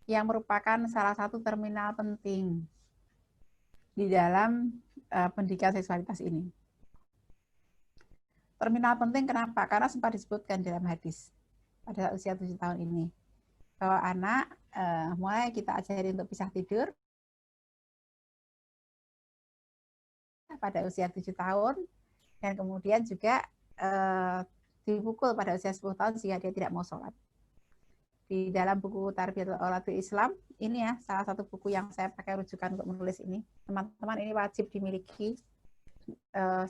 yang merupakan salah satu terminal penting di dalam pendidikan seksualitas ini. Terminal penting kenapa? Karena sempat disebutkan dalam hadis pada usia 7 tahun ini bahwa anak mulai kita ajari untuk pisah tidur pada usia 7 tahun dan kemudian juga dipukul pada usia 10 tahun jika dia tidak mau sholat. Di dalam buku Tarbiyatul Auladil Islam, ini ya salah satu buku yang saya pakai rujukan untuk menulis ini. Teman-teman, ini wajib dimiliki.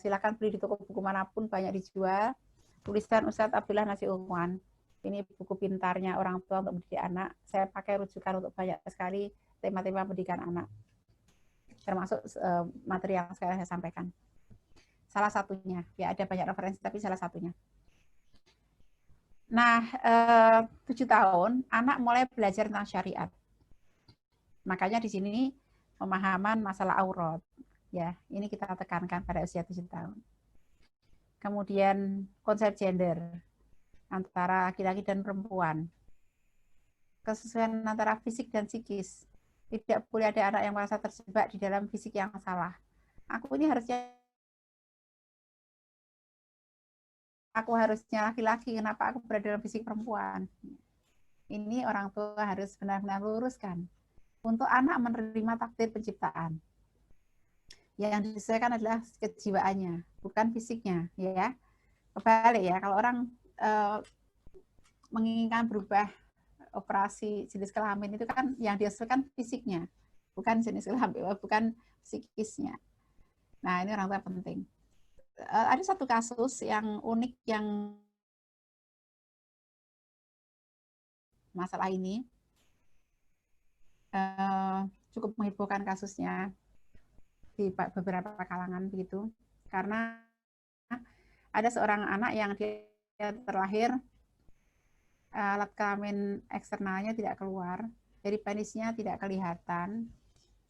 Silakan beli di toko buku manapun, banyak dijual. Tulisan Ustadz Abdullah Nasi Umwan. Ini buku pintarnya orang tua untuk mendidik anak. Saya pakai rujukan untuk banyak sekali tema-tema pendidikan anak. Termasuk materi yang sekarang saya sampaikan. Salah satunya, ya ada banyak referensi, tapi salah satunya. Nah, 7 tahun, anak mulai belajar tentang syariat. Makanya di sini pemahaman masalah aurat. Ya, ini kita tekankan pada usia 7 tahun. Kemudian konsep gender antara laki-laki dan perempuan. Kesesuaian antara fisik dan psikis. Tidak boleh ada anak yang merasa terjebak di dalam fisik yang salah. Aku harusnya laki-laki, kenapa aku berada dalam fisik perempuan? Ini orang tua harus benar-benar luruskan. Untuk anak menerima takdir penciptaan. Yang disesuaikan adalah kejiwaannya, bukan fisiknya, ya. Kebalik ya, kalau orang menginginkan berubah operasi jenis kelamin itu kan yang disesuaikan fisiknya, bukan jenis kelamin, bukan psikisnya. Nah, ini orang tua penting. Ada satu kasus yang unik yang masalah ini cukup menghebohkan kasusnya di beberapa kalangan begitu, karena ada seorang anak yang dia terlahir alat kelamin eksternalnya tidak keluar, jadi penisnya tidak kelihatan,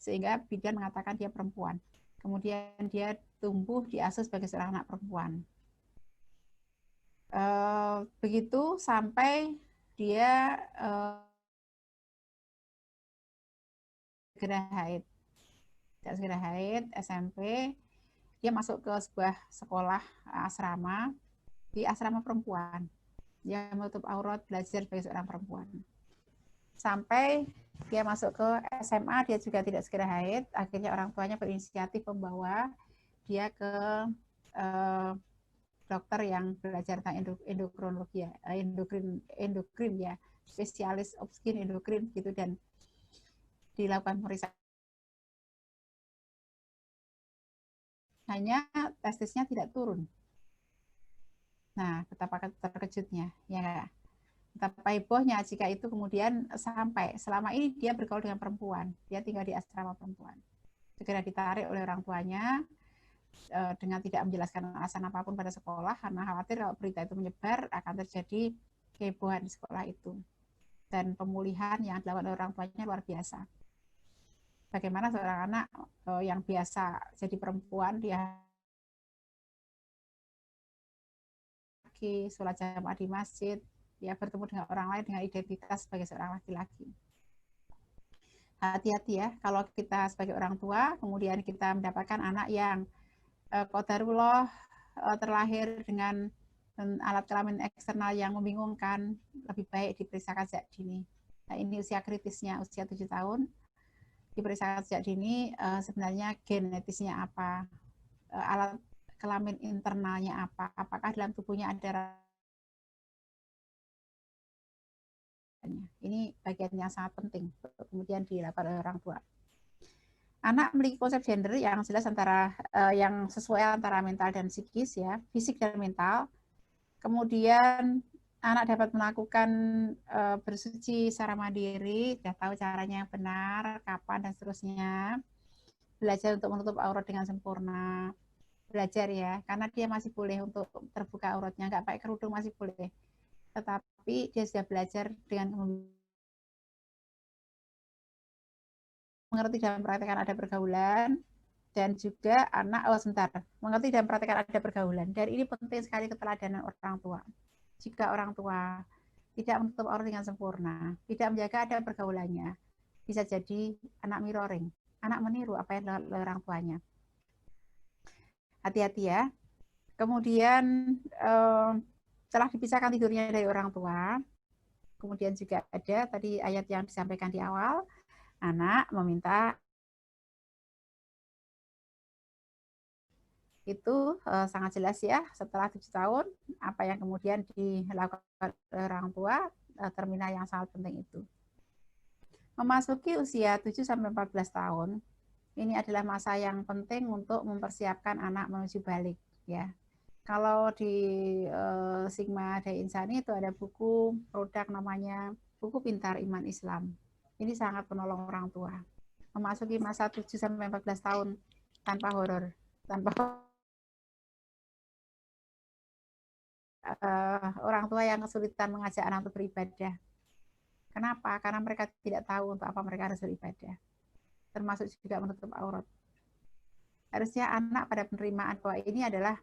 sehingga bidan mengatakan dia perempuan. Kemudian dia tumbuh diasuh sebagai seorang anak perempuan. Begitu sampai dia segera haid. Tidak segera haid, SMP, dia masuk ke sebuah sekolah asrama, di asrama perempuan. Dia menutup aurat, belajar sebagai seorang perempuan. Sampai dia masuk ke SMA, dia juga tidak segera haid. Akhirnya orang tuanya berinisiatif membawa dia ke dokter yang belajar tentang endokrinologi, endokrin ya, spesialis obskin endokrin gitu, dan dilakukan pemeriksaan. Hanya testisnya tidak turun. Nah, betapa terkejutnya, ya. Betapa hebohnya jika itu kemudian sampai selama ini dia bergaul dengan perempuan, dia tinggal di asrama perempuan. Segera ditarik oleh orang tuanya dengan tidak menjelaskan alasan apapun pada sekolah, karena khawatir kalau berita itu menyebar akan terjadi kehebohan di sekolah itu. Dan pemulihan yang dilakukan oleh orang tuanya luar biasa. Bagaimana seorang anak yang biasa jadi perempuan, dia sholat jamaah di masjid, dia bertemu dengan orang lain dengan identitas sebagai seorang laki-laki. Hati-hati ya, kalau kita sebagai orang tua, kemudian kita mendapatkan anak yang qadarullah terlahir dengan alat kelamin eksternal yang membingungkan, lebih baik diperiksakan sejak dini. Nah, ini usia kritisnya, usia 7 tahun, diperiksakan sejak dini sebenarnya genetisnya apa, alat kelamin internalnya apa, apakah dalam tubuhnya ada. Ini bagian yang sangat penting kemudian dilakukan oleh orang tua. Anak memiliki konsep gender yang jelas antara yang sesuai antara mental dan psikis ya, fisik dan mental. Kemudian anak dapat melakukan bersuci secara mandiri, sudah tahu caranya yang benar, kapan dan seterusnya. Belajar untuk menutup aurat dengan sempurna. Belajar ya, karena dia masih boleh untuk terbuka auratnya, nggak pakai kerudung masih boleh. Tetapi dia sudah belajar dengan mengerti dan mempraktekkan ada pergaulan, dan juga anak mengerti dan mempraktekkan ada pergaulan. Dan ini penting sekali keteladanan orang tua. Jika orang tua tidak menutup aurat dengan sempurna, tidak menjaga adab pergaulannya, bisa jadi anak mirroring, anak meniru apa yang dilakukan oleh orang tuanya. Hati-hati ya. Kemudian setelah dipisahkan tidurnya dari orang tua, kemudian juga ada tadi ayat yang disampaikan di awal, anak meminta itu sangat jelas ya, setelah 7 tahun apa yang kemudian dilakukan oleh orang tua, terminal yang sangat penting itu. Memasuki usia 7-14 tahun, ini adalah masa yang penting untuk mempersiapkan anak menuju balik ya. Kalau di Sigma Dai Insani itu ada buku produk namanya buku Pintar Iman Islam. Ini sangat menolong orang tua. Memasuki masa 7-14 tahun tanpa horor, tanpa orang tua yang kesulitan mengajak anak untuk beribadah. Kenapa? Karena mereka tidak tahu untuk apa mereka harus beribadah. Termasuk juga menutup aurat. Harusnya anak pada penerimaan bahwa ini adalah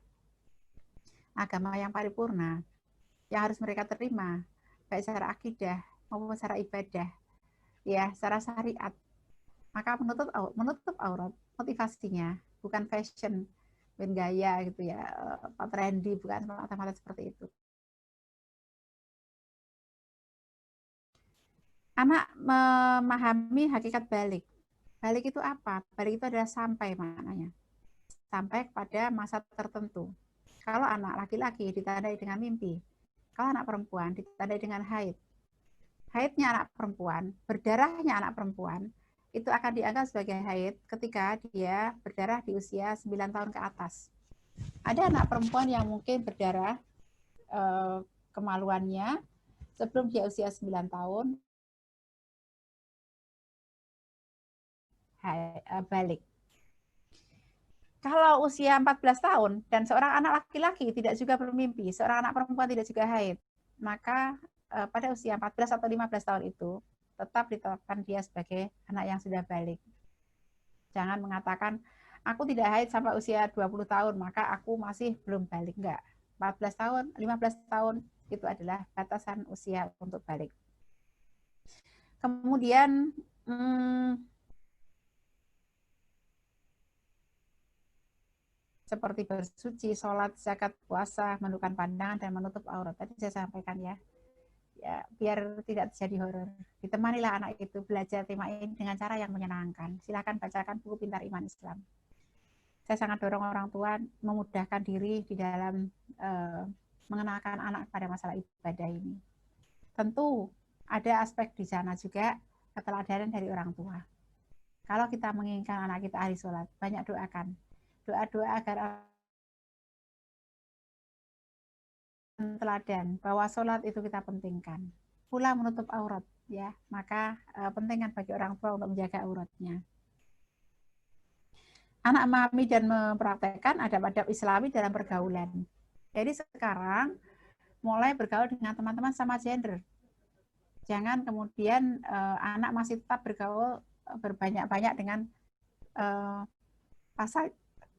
agama yang paripurna, yang harus mereka terima, baik secara akidah maupun secara ibadah, ya, secara syariat. Maka menutup aurat motivasinya bukan fashion, bukan gaya gitu ya, trendy, bukan semata-mata seperti itu. Anak memahami hakikat balik. Balik itu apa? Balik itu adalah sampai maknanya. Sampai kepada masa tertentu. Kalau anak laki-laki ditandai dengan mimpi. Kalau anak perempuan ditandai dengan haid. Haidnya anak perempuan, berdarahnya anak perempuan, itu akan dianggap sebagai haid ketika dia berdarah di usia 9 tahun ke atas. Ada anak perempuan yang mungkin berdarah kemaluannya sebelum dia usia 9 tahun, balik. Kalau usia 14 tahun dan seorang anak laki-laki tidak juga bermimpi, seorang anak perempuan tidak juga haid, maka pada usia 14 atau 15 tahun itu tetap ditetapkan dia sebagai anak yang sudah balik. Jangan mengatakan, aku tidak haid sampai usia 20 tahun, maka aku masih belum balik. Enggak. 14 tahun, 15 tahun, itu adalah batasan usia untuk balik. Kemudian, seperti bersuci, sholat, zakat, puasa, menundukkan pandangan, dan menutup aurat. Tadi saya sampaikan ya. Ya, biar tidak terjadi horor. Ditemanilah anak itu belajar tema ini dengan cara yang menyenangkan. Silakan bacakan buku Pintar Iman Islam. Saya sangat dorong orang tua memudahkan diri di dalam mengenalkan anak pada masalah ibadah ini. Tentu ada aspek di sana juga keteladanan dari orang tua. Kalau kita menginginkan anak kita ahli sholat, banyak doakan. Doa-doa agar teladan bahwa sholat itu kita pentingkan. Pula menutup aurat, ya, maka pentingkan bagi orang tua untuk menjaga auratnya. Anak memahami dan mempraktekkan adab-adab Islami dalam pergaulan. Jadi sekarang mulai bergaul dengan teman-teman sama gender. Jangan kemudian anak masih tetap bergaul berbanyak-banyak dengan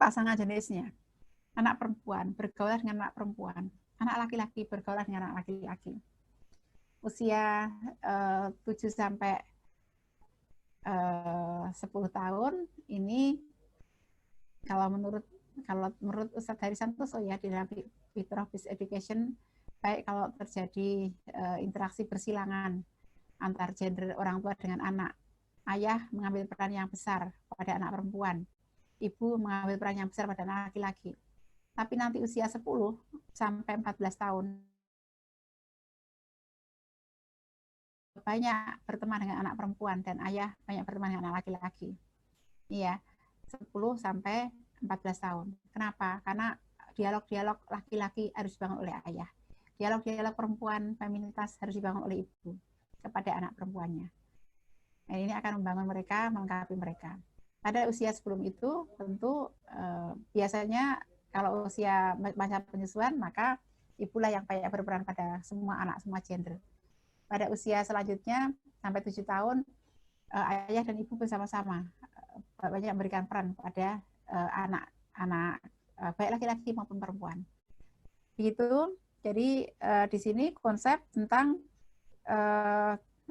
pasangan jenisnya. Anak perempuan bergaul dengan anak perempuan. Anak laki-laki bergaul dengan anak laki-laki. Usia 7 sampai 10 tahun ini kalau menurut Ustadz Hari Santoso ya di dalam Fitrah Peace Education, baik kalau terjadi interaksi persilangan antar gender orang tua dengan anak, ayah mengambil peran yang besar pada anak perempuan, ibu mengambil peran yang besar pada anak laki-laki. Tapi nanti usia 10 sampai 14 tahun banyak berteman dengan anak perempuan dan ayah banyak berteman dengan anak laki-laki. Iya, 10 sampai 14 tahun. Kenapa? Karena dialog-dialog laki-laki harus dibangun oleh ayah. Dialog-dialog perempuan, feminitas harus dibangun oleh ibu kepada anak perempuannya. Nah, ini akan membangun mereka, melengkapi mereka. Pada usia sebelum itu, tentu biasanya kalau usia masa penyusuan, maka ibulah yang banyak berperan pada semua anak, semua gender. Pada usia selanjutnya, sampai 7 tahun, ayah dan ibu bersama-sama banyak memberikan peran pada anak-anak baik laki-laki maupun perempuan. Begitu. Jadi di sini konsep tentang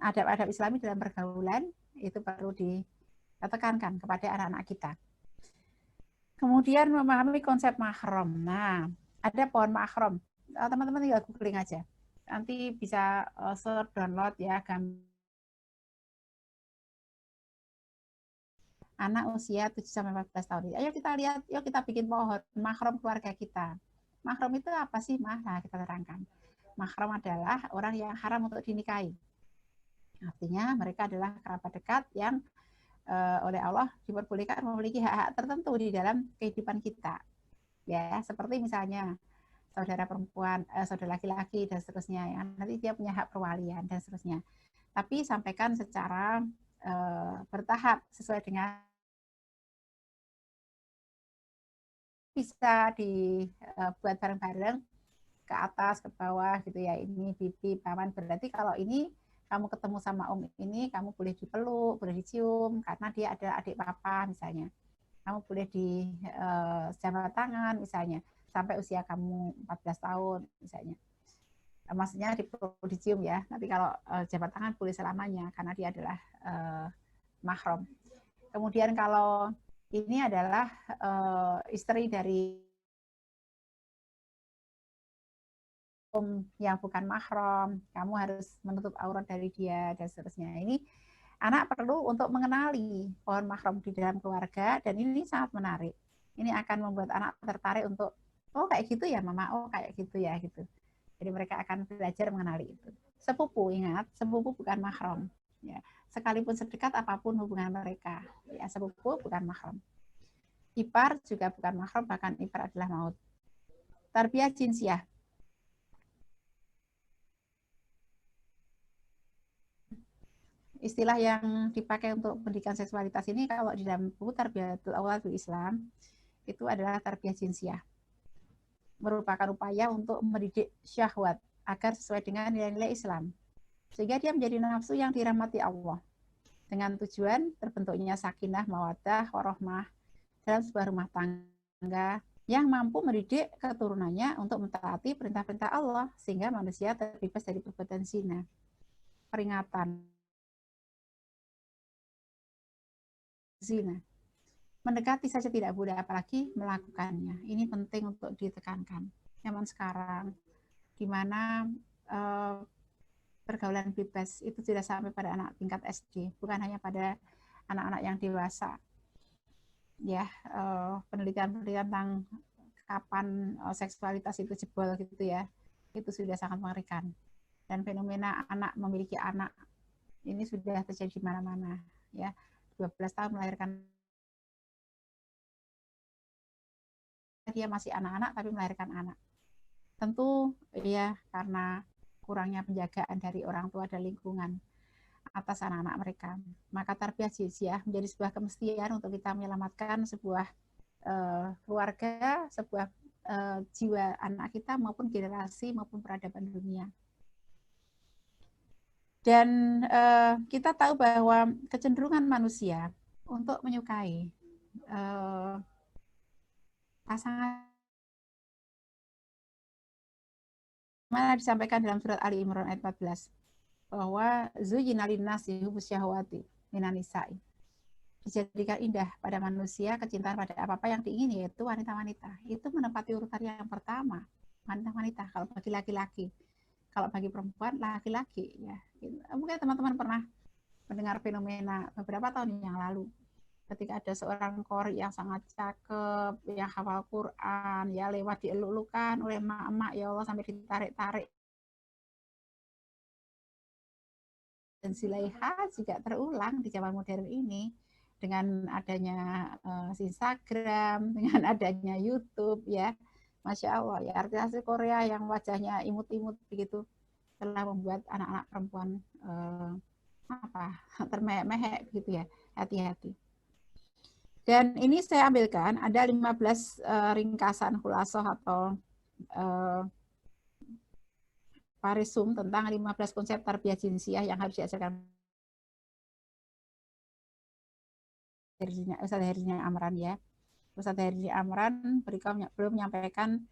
adab-adab Islami dalam pergaulan itu perlu ditekankan kepada anak-anak kita. Kemudian memahami konsep mahram. Nah, ada pohon mahram. Teman-teman tinggal googling aja. Nanti bisa search download ya anak usia 7-14 tahun. Ayo kita lihat, yuk kita bikin pohon mahram keluarga kita. Mahram itu apa sih, Mah? Nah, kita terangkan. Mahram adalah orang yang haram untuk dinikahi. Artinya mereka adalah kerabat dekat yang oleh Allah diperbolehkan memiliki hak-hak tertentu di dalam kehidupan kita. Ya, seperti misalnya saudara perempuan, saudara laki-laki dan seterusnya ya. Nanti dia punya hak perwalian dan seterusnya. Tapi sampaikan secara bertahap sesuai dengan bisa dibuat bareng-bareng ke atas ke bawah gitu ya. Ini bibi paman, berarti kalau ini kamu ketemu sama om ini, kamu boleh dipeluk, boleh dicium karena dia adalah adik papa misalnya. Kamu boleh di jabat tangan misalnya sampai usia kamu 14 tahun misalnya. Maksudnya dicium ya. Nanti kalau jabat tangan boleh selamanya karena dia adalah mahram. Kemudian kalau ini adalah istri dari yang bukan mahram, kamu harus menutup aurat dari dia dan seterusnya. Ini anak perlu untuk mengenali pohon mahram di dalam keluarga dan ini sangat menarik. Ini akan membuat anak tertarik untuk oh kayak gitu ya mama, oh kayak gitu ya gitu. Jadi mereka akan belajar mengenali itu. Sepupu, ingat, sepupu bukan mahram. Ya, sekalipun sedekat apapun hubungan mereka, ya sepupu bukan mahram. Ipar juga bukan mahram, bahkan ipar adalah maut. Tarbiyah jinsiah. Istilah yang dipakai untuk pendidikan seksualitas ini kalau di dalam buku Tarbiyatul Auladul Islam itu adalah tarbiyah jinsiah. Merupakan upaya untuk mendidik syahwat agar sesuai dengan nilai-nilai Islam. Sehingga dia menjadi nafsu yang dirahmati Allah. Dengan tujuan terbentuknya sakinah, mawaddah, warahmah dalam sebuah rumah tangga yang mampu mendidik keturunannya untuk mentaati perintah-perintah Allah sehingga manusia terbebas dari perbuatan zina. Peringatan zina. Mendekati saja tidak boleh, apalagi melakukannya. Ini penting untuk ditekankan. Zaman sekarang, di mana pergaulan bebas itu tidak sampai pada anak tingkat SD, bukan hanya pada anak-anak yang dewasa. Ya, penelitian-penelitian tentang kapan seksualitas itu jebol gitu ya, itu sudah sangat mengerikan. Dan fenomena anak memiliki anak ini sudah terjadi di mana-mana. Ya, 12 tahun melahirkan, dia masih anak-anak tapi melahirkan anak. Tentu ya karena kurangnya penjagaan dari orang tua dan lingkungan atas anak-anak mereka. Maka tarbiyah jinsiah menjadi sebuah kemestian untuk kita menyelamatkan sebuah keluarga, sebuah jiwa anak kita maupun generasi maupun peradaban dunia. Dan kita tahu bahwa kecenderungan manusia untuk menyukai pasangan mana disampaikan dalam surat Ali Imran ayat 14 bahwa zuyyina linnasi hubbus syahawati minan nisa'i. Dijadikan indah pada manusia kecintaan pada apa-apa yang diingini, yaitu wanita-wanita. Itu menempati urutan yang pertama, wanita-wanita kalau bagi laki-laki. Kalau bagi perempuan, laki-laki ya. Mungkin teman-teman pernah mendengar fenomena beberapa tahun yang lalu ketika ada seorang qori yang sangat cakep, yang hafal Quran, ya lewat dieluk-elukan oleh emak-emak, ya Allah sampai ditarik-tarik. Dan Zulaiha juga terulang di zaman modern ini dengan adanya Instagram, dengan adanya YouTube ya. Masya Allah ya, artis Korea yang wajahnya imut-imut begitu telah membuat anak-anak perempuan termehek begitu ya. Hati-hati. Dan ini saya ambilkan ada 15 ringkasan khulasoh atau paresum tentang 15 konsep tarbiyah jinsiah yang harus diajarkan Ustaz Herdinya Amran ya. Ustaz Herdinya Amran beliau menyampaikan